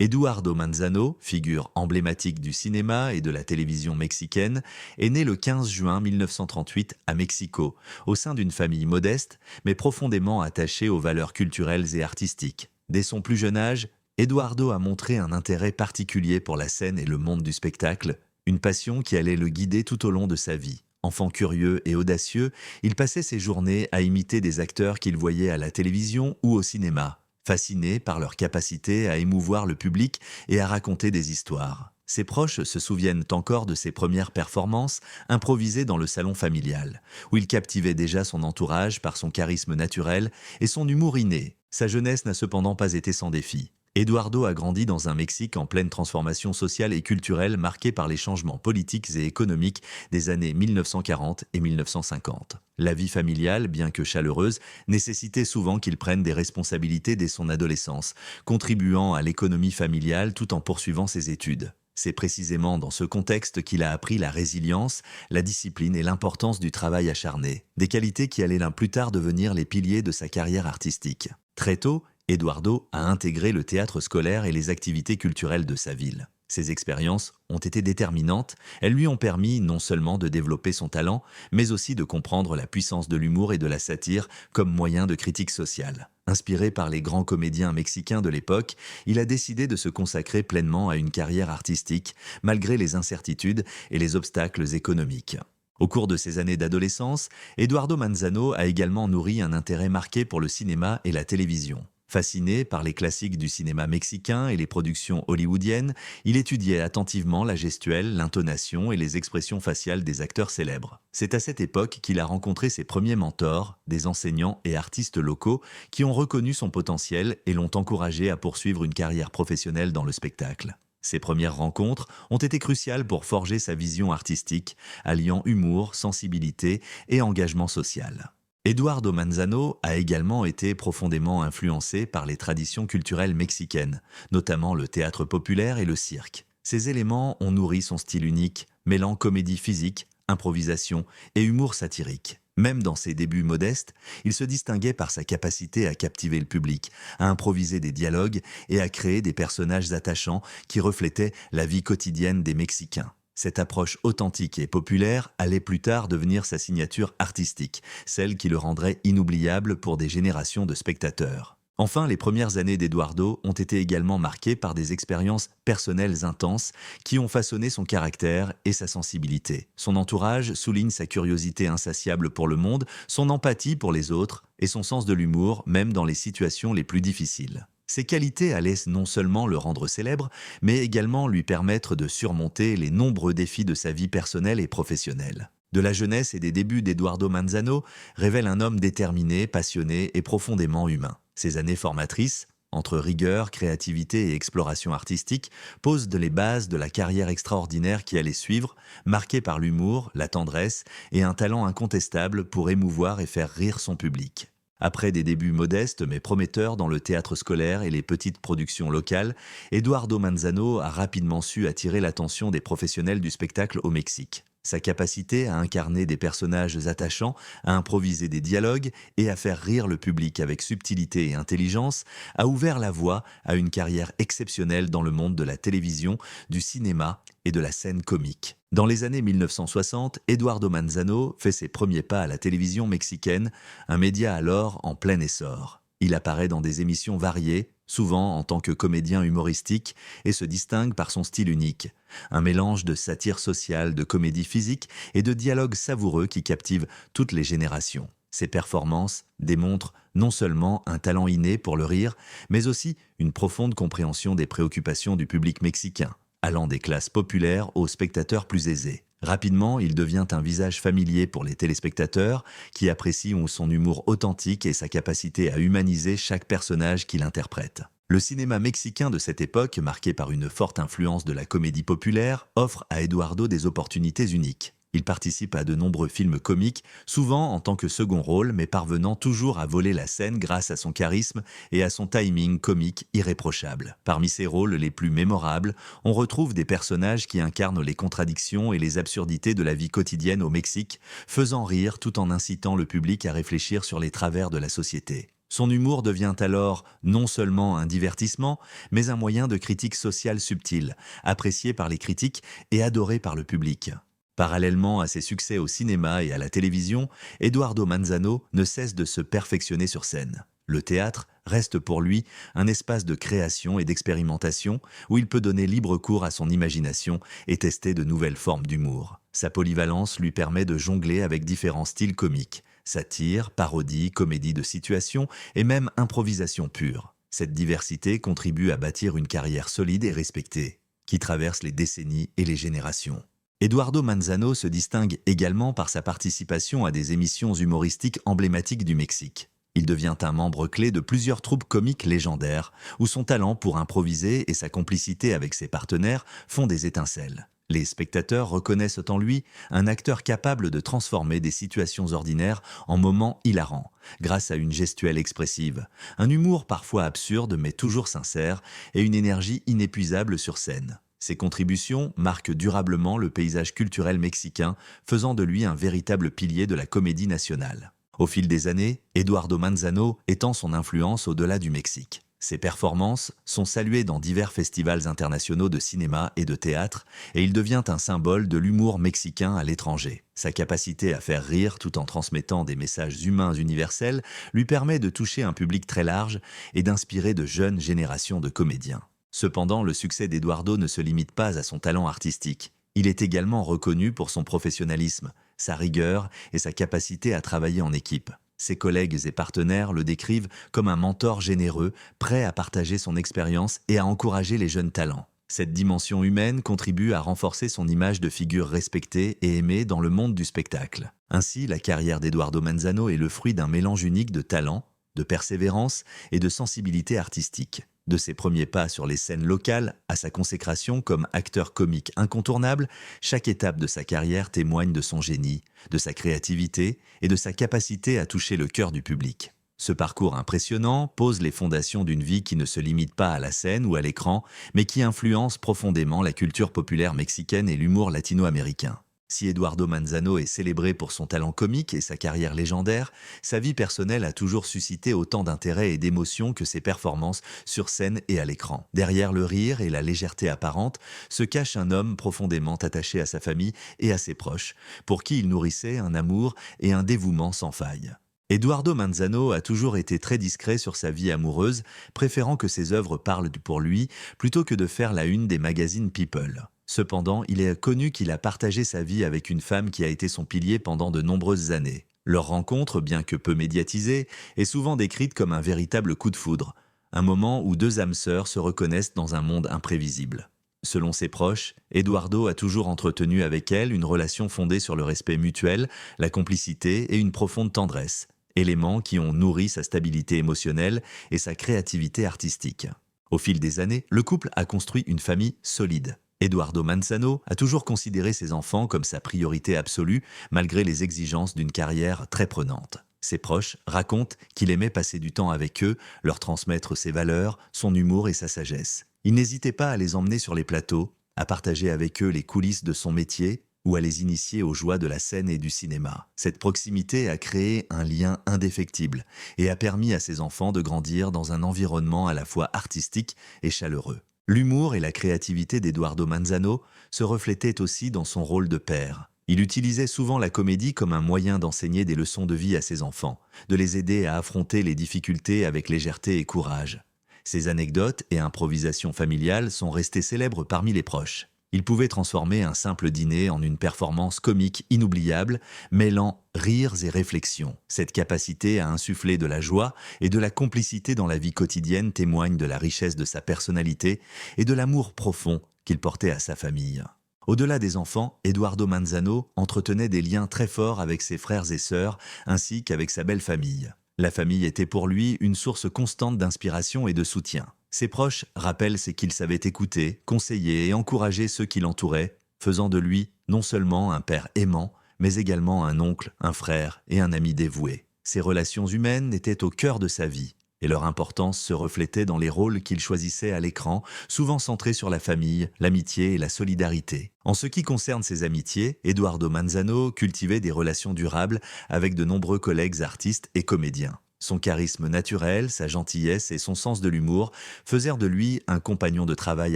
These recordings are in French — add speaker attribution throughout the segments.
Speaker 1: Eduardo Manzano, figure emblématique du cinéma et de la télévision mexicaine, est né le 15 juin 1938 à Mexico, au sein d'une famille modeste, mais profondément attachée aux valeurs culturelles et artistiques. Dès son plus jeune âge, Eduardo a montré un intérêt particulier pour la scène et le monde du spectacle, une passion qui allait le guider tout au long de sa vie. Enfant curieux et audacieux, il passait ses journées à imiter des acteurs qu'il voyait à la télévision ou au cinéma, fasciné par leur capacité à émouvoir le public et à raconter des histoires. Ses proches se souviennent encore de ses premières performances improvisées dans le salon familial, où il captivait déjà son entourage par son charisme naturel et son humour inné. Sa jeunesse n'a cependant pas été sans défi. Eduardo a grandi dans un Mexique en pleine transformation sociale et culturelle marquée par les changements politiques et économiques des années 1940 et 1950. La vie familiale, bien que chaleureuse, nécessitait souvent qu'il prenne des responsabilités dès son adolescence, contribuant à l'économie familiale tout en poursuivant ses études. C'est précisément dans ce contexte qu'il a appris la résilience, la discipline et l'importance du travail acharné, des qualités qui allaient plus tard devenir les piliers de sa carrière artistique. Très tôt, Eduardo a intégré le théâtre scolaire et les activités culturelles de sa ville. Ces expériences ont été déterminantes, elles lui ont permis non seulement de développer son talent, mais aussi de comprendre la puissance de l'humour et de la satire comme moyen de critique sociale. Inspiré par les grands comédiens mexicains de l'époque, il a décidé de se consacrer pleinement à une carrière artistique, malgré les incertitudes et les obstacles économiques. Au cours de ses années d'adolescence, Eduardo Manzano a également nourri un intérêt marqué pour le cinéma et la télévision. Fasciné par les classiques du cinéma mexicain et les productions hollywoodiennes, il étudiait attentivement la gestuelle, l'intonation et les expressions faciales des acteurs célèbres. C'est à cette époque qu'il a rencontré ses premiers mentors, des enseignants et artistes locaux qui ont reconnu son potentiel et l'ont encouragé à poursuivre une carrière professionnelle dans le spectacle. Ces premières rencontres ont été cruciales pour forger sa vision artistique, alliant humour, sensibilité et engagement social. Eduardo Manzano a également été profondément influencé par les traditions culturelles mexicaines, notamment le théâtre populaire et le cirque. Ces éléments ont nourri son style unique, mêlant comédie physique, improvisation et humour satirique. Même dans ses débuts modestes, il se distinguait par sa capacité à captiver le public, à improviser des dialogues et à créer des personnages attachants qui reflétaient la vie quotidienne des Mexicains. Cette approche authentique et populaire allait plus tard devenir sa signature artistique, celle qui le rendrait inoubliable pour des générations de spectateurs. Enfin, les premières années d'Eduardo ont été également marquées par des expériences personnelles intenses qui ont façonné son caractère et sa sensibilité. Son entourage souligne sa curiosité insatiable pour le monde, son empathie pour les autres et son sens de l'humour, même dans les situations les plus difficiles. Ces qualités allaient non seulement le rendre célèbre, mais également lui permettre de surmonter les nombreux défis de sa vie personnelle et professionnelle. De la jeunesse et des débuts d'Eduardo Manzano révèlent un homme déterminé, passionné et profondément humain. Ces années formatrices, entre rigueur, créativité et exploration artistique, posent les bases de la carrière extraordinaire qui allait suivre, marquée par l'humour, la tendresse et un talent incontestable pour émouvoir et faire rire son public. Après des débuts modestes mais prometteurs dans le théâtre scolaire et les petites productions locales, Eduardo Manzano a rapidement su attirer l'attention des professionnels du spectacle au Mexique. Sa capacité à incarner des personnages attachants, à improviser des dialogues et à faire rire le public avec subtilité et intelligence a ouvert la voie à une carrière exceptionnelle dans le monde de la télévision, du cinéma et de la scène comique. Dans les années 1960, Eduardo Manzano fait ses premiers pas à la télévision mexicaine, un média alors en plein essor. Il apparaît dans des émissions variées, souvent en tant que comédien humoristique, et se distingue par son style unique. Un mélange de satire sociale, de comédie physique et de dialogues savoureux qui captivent toutes les générations. Ses performances démontrent non seulement un talent inné pour le rire, mais aussi une profonde compréhension des préoccupations du public mexicain, allant des classes populaires aux spectateurs plus aisés. Rapidement, il devient un visage familier pour les téléspectateurs qui apprécient son humour authentique et sa capacité à humaniser chaque personnage qu'il interprète. Le cinéma mexicain de cette époque, marqué par une forte influence de la comédie populaire, offre à Eduardo des opportunités uniques. Il participe à de nombreux films comiques, souvent en tant que second rôle, mais parvenant toujours à voler la scène grâce à son charisme et à son timing comique irréprochable. Parmi ses rôles les plus mémorables, on retrouve des personnages qui incarnent les contradictions et les absurdités de la vie quotidienne au Mexique, faisant rire tout en incitant le public à réfléchir sur les travers de la société. Son humour devient alors non seulement un divertissement, mais un moyen de critique sociale subtile, apprécié par les critiques et adoré par le public. Parallèlement à ses succès au cinéma et à la télévision, Eduardo Manzano ne cesse de se perfectionner sur scène. Le théâtre reste pour lui un espace de création et d'expérimentation où il peut donner libre cours à son imagination et tester de nouvelles formes d'humour. Sa polyvalence lui permet de jongler avec différents styles comiques, satire, parodie, comédie de situation et même improvisation pure. Cette diversité contribue à bâtir une carrière solide et respectée, qui traverse les décennies et les générations. Eduardo Manzano se distingue également par sa participation à des émissions humoristiques emblématiques du Mexique. Il devient un membre clé de plusieurs troupes comiques légendaires, où son talent pour improviser et sa complicité avec ses partenaires font des étincelles. Les spectateurs reconnaissent en lui un acteur capable de transformer des situations ordinaires en moments hilarants, grâce à une gestuelle expressive, un humour parfois absurde mais toujours sincère et une énergie inépuisable sur scène. Ses contributions marquent durablement le paysage culturel mexicain, faisant de lui un véritable pilier de la comédie nationale. Au fil des années, Eduardo Manzano étend son influence au-delà du Mexique. Ses performances sont saluées dans divers festivals internationaux de cinéma et de théâtre, et il devient un symbole de l'humour mexicain à l'étranger. Sa capacité à faire rire tout en transmettant des messages humains universels lui permet de toucher un public très large et d'inspirer de jeunes générations de comédiens. Cependant, le succès d'Eduardo ne se limite pas à son talent artistique. Il est également reconnu pour son professionnalisme, sa rigueur et sa capacité à travailler en équipe. Ses collègues et partenaires le décrivent comme un mentor généreux, prêt à partager son expérience et à encourager les jeunes talents. Cette dimension humaine contribue à renforcer son image de figure respectée et aimée dans le monde du spectacle. Ainsi, la carrière d'Eduardo Manzano est le fruit d'un mélange unique de talent, de persévérance et de sensibilité artistique. De ses premiers pas sur les scènes locales à sa consécration comme acteur comique incontournable, chaque étape de sa carrière témoigne de son génie, de sa créativité et de sa capacité à toucher le cœur du public. Ce parcours impressionnant pose les fondations d'une vie qui ne se limite pas à la scène ou à l'écran, mais qui influence profondément la culture populaire mexicaine et l'humour latino-américain. Si Eduardo Manzano est célébré pour son talent comique et sa carrière légendaire, sa vie personnelle a toujours suscité autant d'intérêt et d'émotion que ses performances sur scène et à l'écran. Derrière le rire et la légèreté apparente se cache un homme profondément attaché à sa famille et à ses proches, pour qui il nourrissait un amour et un dévouement sans faille. Eduardo Manzano a toujours été très discret sur sa vie amoureuse, préférant que ses œuvres parlent pour lui plutôt que de faire la une des magazines People. Cependant, il est connu qu'il a partagé sa vie avec une femme qui a été son pilier pendant de nombreuses années. Leur rencontre, bien que peu médiatisée, est souvent décrite comme un véritable coup de foudre, un moment où deux âmes sœurs se reconnaissent dans un monde imprévisible. Selon ses proches, Eduardo a toujours entretenu avec elle une relation fondée sur le respect mutuel, la complicité et une profonde tendresse, éléments qui ont nourri sa stabilité émotionnelle et sa créativité artistique. Au fil des années, le couple a construit une famille solide. Eduardo Manzano a toujours considéré ses enfants comme sa priorité absolue, malgré les exigences d'une carrière très prenante. Ses proches racontent qu'il aimait passer du temps avec eux, leur transmettre ses valeurs, son humour et sa sagesse. Il n'hésitait pas à les emmener sur les plateaux, à partager avec eux les coulisses de son métier ou à les initier aux joies de la scène et du cinéma. Cette proximité a créé un lien indéfectible et a permis à ses enfants de grandir dans un environnement à la fois artistique et chaleureux. L'humour et la créativité d'Eduardo Manzano se reflétaient aussi dans son rôle de père. Il utilisait souvent la comédie comme un moyen d'enseigner des leçons de vie à ses enfants, de les aider à affronter les difficultés avec légèreté et courage. Ses anecdotes et improvisations familiales sont restées célèbres parmi les proches. Il pouvait transformer un simple dîner en une performance comique inoubliable, mêlant rires et réflexions. Cette capacité à insuffler de la joie et de la complicité dans la vie quotidienne témoigne de la richesse de sa personnalité et de l'amour profond qu'il portait à sa famille. Au-delà des enfants, Eduardo Manzano entretenait des liens très forts avec ses frères et sœurs, ainsi qu'avec sa belle famille. La famille était pour lui une source constante d'inspiration et de soutien. Ses proches rappellent c'est qu'il savait écouter, conseiller et encourager ceux qui l'entouraient, faisant de lui non seulement un père aimant, mais également un oncle, un frère et un ami dévoué. Ces relations humaines étaient au cœur de sa vie, et leur importance se reflétait dans les rôles qu'il choisissait à l'écran, souvent centrés sur la famille, l'amitié et la solidarité. En ce qui concerne ses amitiés, Eduardo Manzano cultivait des relations durables avec de nombreux collègues artistes et comédiens. Son charisme naturel, sa gentillesse et son sens de l'humour faisèrent de lui un compagnon de travail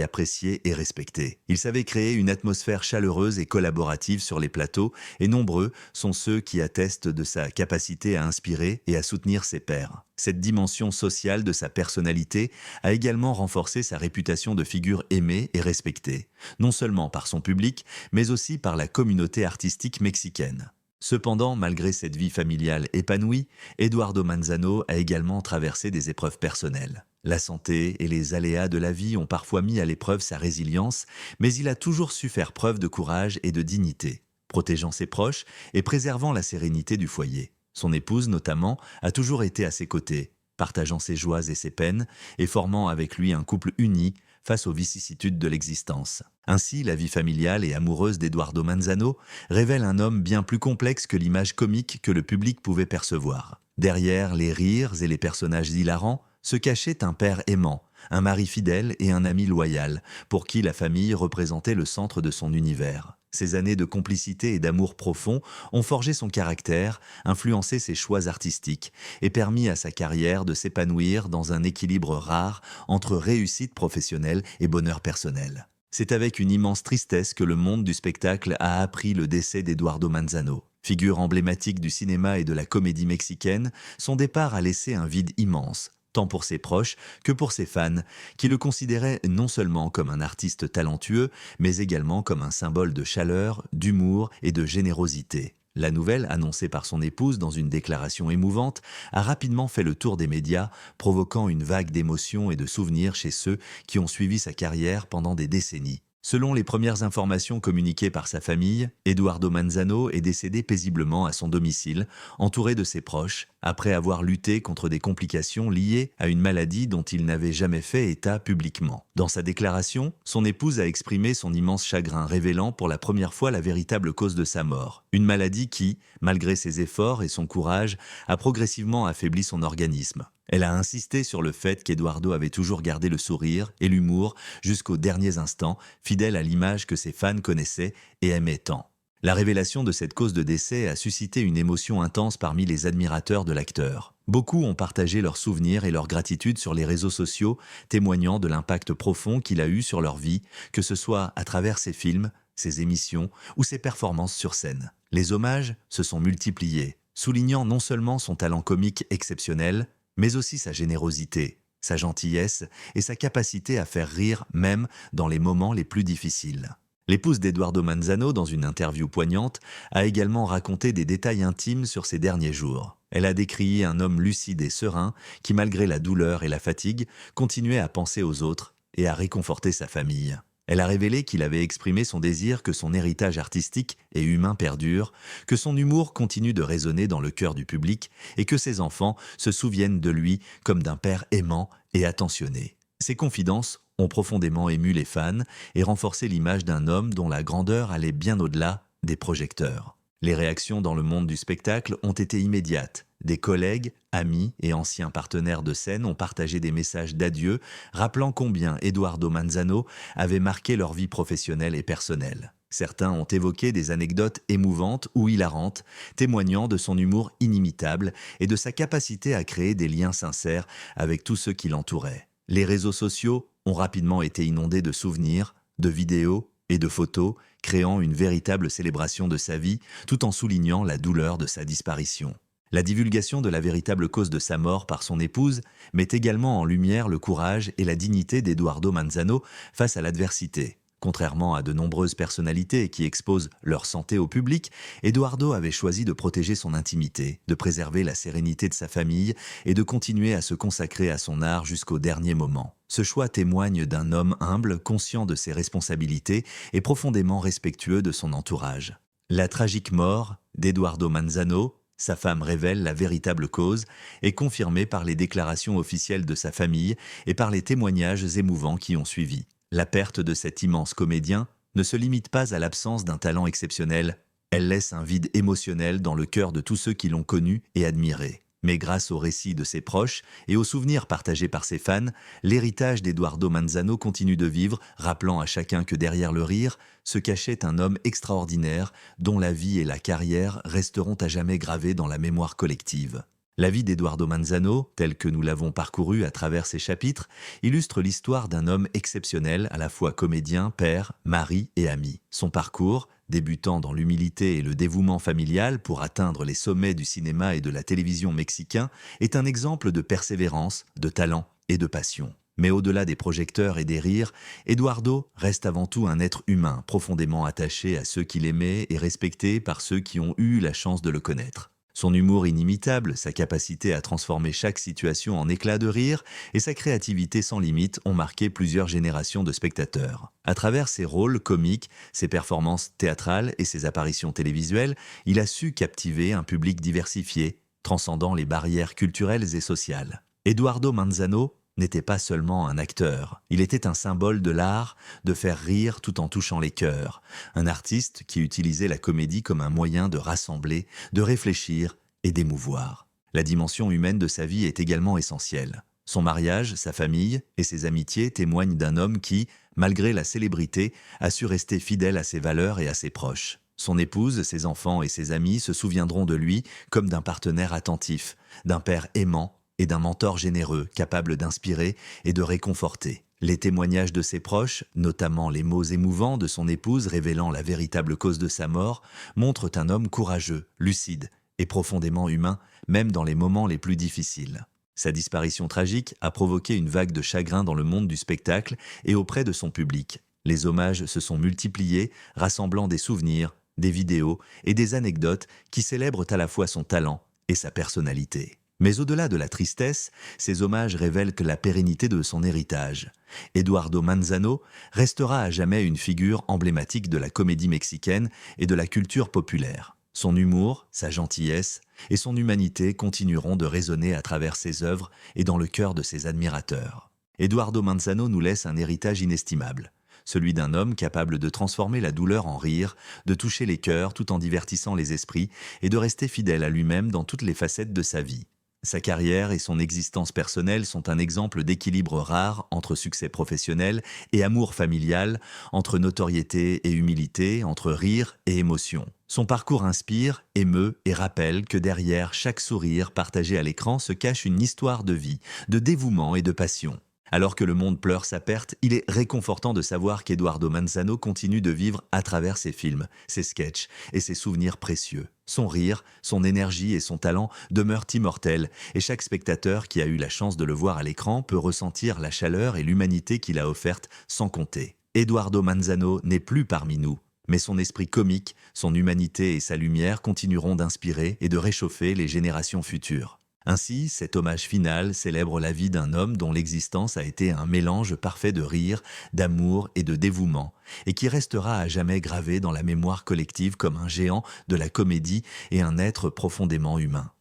Speaker 1: apprécié et respecté. Il savait créer une atmosphère chaleureuse et collaborative sur les plateaux, et nombreux sont ceux qui attestent de sa capacité à inspirer et à soutenir ses pairs. Cette dimension sociale de sa personnalité a également renforcé sa réputation de figure aimée et respectée, non seulement par son public, mais aussi par la communauté artistique mexicaine. Cependant, malgré cette vie familiale épanouie, Eduardo Manzano a également traversé des épreuves personnelles. La santé et les aléas de la vie ont parfois mis à l'épreuve sa résilience, mais il a toujours su faire preuve de courage et de dignité, protégeant ses proches et préservant la sérénité du foyer. Son épouse, notamment, a toujours été à ses côtés, partageant ses joies et ses peines et formant avec lui un couple uni face aux vicissitudes de l'existence. Ainsi, la vie familiale et amoureuse d'Eduardo Manzano révèle un homme bien plus complexe que l'image comique que le public pouvait percevoir. Derrière les rires et les personnages hilarants se cachait un père aimant, un mari fidèle et un ami loyal, pour qui la famille représentait le centre de son univers. Ces années de complicité et d'amour profond ont forgé son caractère, influencé ses choix artistiques et permis à sa carrière de s'épanouir dans un équilibre rare entre réussite professionnelle et bonheur personnel. C'est avec une immense tristesse que le monde du spectacle a appris le décès d'Eduardo Manzano. Figure emblématique du cinéma et de la comédie mexicaine, son départ a laissé un vide immense, tant pour ses proches que pour ses fans, qui le considéraient non seulement comme un artiste talentueux, mais également comme un symbole de chaleur, d'humour et de générosité. La nouvelle, annoncée par son épouse dans une déclaration émouvante, a rapidement fait le tour des médias, provoquant une vague d'émotions et de souvenirs chez ceux qui ont suivi sa carrière pendant des décennies. Selon les premières informations communiquées par sa famille, Eduardo Manzano est décédé paisiblement à son domicile, entouré de ses proches, après avoir lutté contre des complications liées à une maladie dont il n'avait jamais fait état publiquement. Dans sa déclaration, son épouse a exprimé son immense chagrin, révélant pour la première fois la véritable cause de sa mort. Une maladie qui, malgré ses efforts et son courage, a progressivement affaibli son organisme. Elle a insisté sur le fait qu'Eduardo avait toujours gardé le sourire et l'humour jusqu'aux derniers instants, fidèle à l'image que ses fans connaissaient et aimaient tant. La révélation de cette cause de décès a suscité une émotion intense parmi les admirateurs de l'acteur. Beaucoup ont partagé leurs souvenirs et leur gratitude sur les réseaux sociaux, témoignant de l'impact profond qu'il a eu sur leur vie, que ce soit à travers ses films, ses émissions ou ses performances sur scène. Les hommages se sont multipliés, soulignant non seulement son talent comique exceptionnel, mais aussi sa générosité, sa gentillesse et sa capacité à faire rire même dans les moments les plus difficiles. L'épouse d'Eduardo Manzano, dans une interview poignante, a également raconté des détails intimes sur ses derniers jours. Elle a décrit un homme lucide et serein qui, malgré la douleur et la fatigue, continuait à penser aux autres et à réconforter sa famille. Elle a révélé qu'il avait exprimé son désir que son héritage artistique et humain perdure, que son humour continue de résonner dans le cœur du public et que ses enfants se souviennent de lui comme d'un père aimant et attentionné. Ces confidences ont profondément ému les fans et renforcé l'image d'un homme dont la grandeur allait bien au-delà des projecteurs. Les réactions dans le monde du spectacle ont été immédiates. Des collègues, amis et anciens partenaires de scène ont partagé des messages d'adieu, rappelant combien Eduardo Manzano avait marqué leur vie professionnelle et personnelle. Certains ont évoqué des anecdotes émouvantes ou hilarantes, témoignant de son humour inimitable et de sa capacité à créer des liens sincères avec tous ceux qui l'entouraient. Les réseaux sociaux ont rapidement été inondés de souvenirs, de vidéos et de photos, créant une véritable célébration de sa vie, tout en soulignant la douleur de sa disparition. La divulgation de la véritable cause de sa mort par son épouse met également en lumière le courage et la dignité d'Eduardo Manzano face à l'adversité. Contrairement à de nombreuses personnalités qui exposent leur santé au public, Eduardo avait choisi de protéger son intimité, de préserver la sérénité de sa famille et de continuer à se consacrer à son art jusqu'au dernier moment. Ce choix témoigne d'un homme humble, conscient de ses responsabilités et profondément respectueux de son entourage. La tragique mort d'Eduardo Manzano, sa femme révèle la véritable cause, est confirmée par les déclarations officielles de sa famille et par les témoignages émouvants qui ont suivi. La perte de cet immense comédien ne se limite pas à l'absence d'un talent exceptionnel, elle laisse un vide émotionnel dans le cœur de tous ceux qui l'ont connu et admiré. Mais grâce aux récits de ses proches et aux souvenirs partagés par ses fans, l'héritage d'Eduardo Manzano continue de vivre, rappelant à chacun que derrière le rire se cachait un homme extraordinaire dont la vie et la carrière resteront à jamais gravées dans la mémoire collective. La vie d'Eduardo Manzano, telle que nous l'avons parcourue à travers ces chapitres, illustre l'histoire d'un homme exceptionnel, à la fois comédien, père, mari et ami. Son parcours, débutant dans l'humilité et le dévouement familial pour atteindre les sommets du cinéma et de la télévision mexicain, est un exemple de persévérance, de talent et de passion. Mais au-delà des projecteurs et des rires, Eduardo reste avant tout un être humain profondément attaché à ceux qu'il aimait et respecté par ceux qui ont eu la chance de le connaître. Son humour inimitable, sa capacité à transformer chaque situation en éclat de rire et sa créativité sans limite ont marqué plusieurs générations de spectateurs. À travers ses rôles comiques, ses performances théâtrales et ses apparitions télévisuelles, il a su captiver un public diversifié, transcendant les barrières culturelles et sociales. Eduardo Manzano n'était pas seulement un acteur, il était un symbole de l'art de faire rire tout en touchant les cœurs, un artiste qui utilisait la comédie comme un moyen de rassembler, de réfléchir et d'émouvoir. La dimension humaine de sa vie est également essentielle. Son mariage, sa famille et ses amitiés témoignent d'un homme qui, malgré la célébrité, a su rester fidèle à ses valeurs et à ses proches. Son épouse, ses enfants et ses amis se souviendront de lui comme d'un partenaire attentif, d'un père aimant et d'un mentor généreux, capable d'inspirer et de réconforter. Les témoignages de ses proches, notamment les mots émouvants de son épouse révélant la véritable cause de sa mort, montrent un homme courageux, lucide et profondément humain, même dans les moments les plus difficiles. Sa disparition tragique a provoqué une vague de chagrin dans le monde du spectacle et auprès de son public. Les hommages se sont multipliés, rassemblant des souvenirs, des vidéos et des anecdotes qui célèbrent à la fois son talent et sa personnalité. Mais au-delà de la tristesse, ces hommages révèlent que la pérennité de son héritage. Eduardo Manzano restera à jamais une figure emblématique de la comédie mexicaine et de la culture populaire. Son humour, sa gentillesse et son humanité continueront de résonner à travers ses œuvres et dans le cœur de ses admirateurs. Eduardo Manzano nous laisse un héritage inestimable, celui d'un homme capable de transformer la douleur en rire, de toucher les cœurs tout en divertissant les esprits et de rester fidèle à lui-même dans toutes les facettes de sa vie. Sa carrière et son existence personnelle sont un exemple d'équilibre rare entre succès professionnel et amour familial, entre notoriété et humilité, entre rire et émotion. Son parcours inspire, émeut et rappelle que derrière chaque sourire partagé à l'écran se cache une histoire de vie, de dévouement et de passion. Alors que le monde pleure sa perte, il est réconfortant de savoir qu'Eduardo Manzano continue de vivre à travers ses films, ses sketchs et ses souvenirs précieux. Son rire, son énergie et son talent demeurent immortels et chaque spectateur qui a eu la chance de le voir à l'écran peut ressentir la chaleur et l'humanité qu'il a offerte sans compter. Eduardo Manzano n'est plus parmi nous, mais son esprit comique, son humanité et sa lumière continueront d'inspirer et de réchauffer les générations futures. Ainsi, cet hommage final célèbre la vie d'un homme dont l'existence a été un mélange parfait de rire, d'amour et de dévouement, et qui restera à jamais gravé dans la mémoire collective comme un géant de la comédie et un être profondément humain.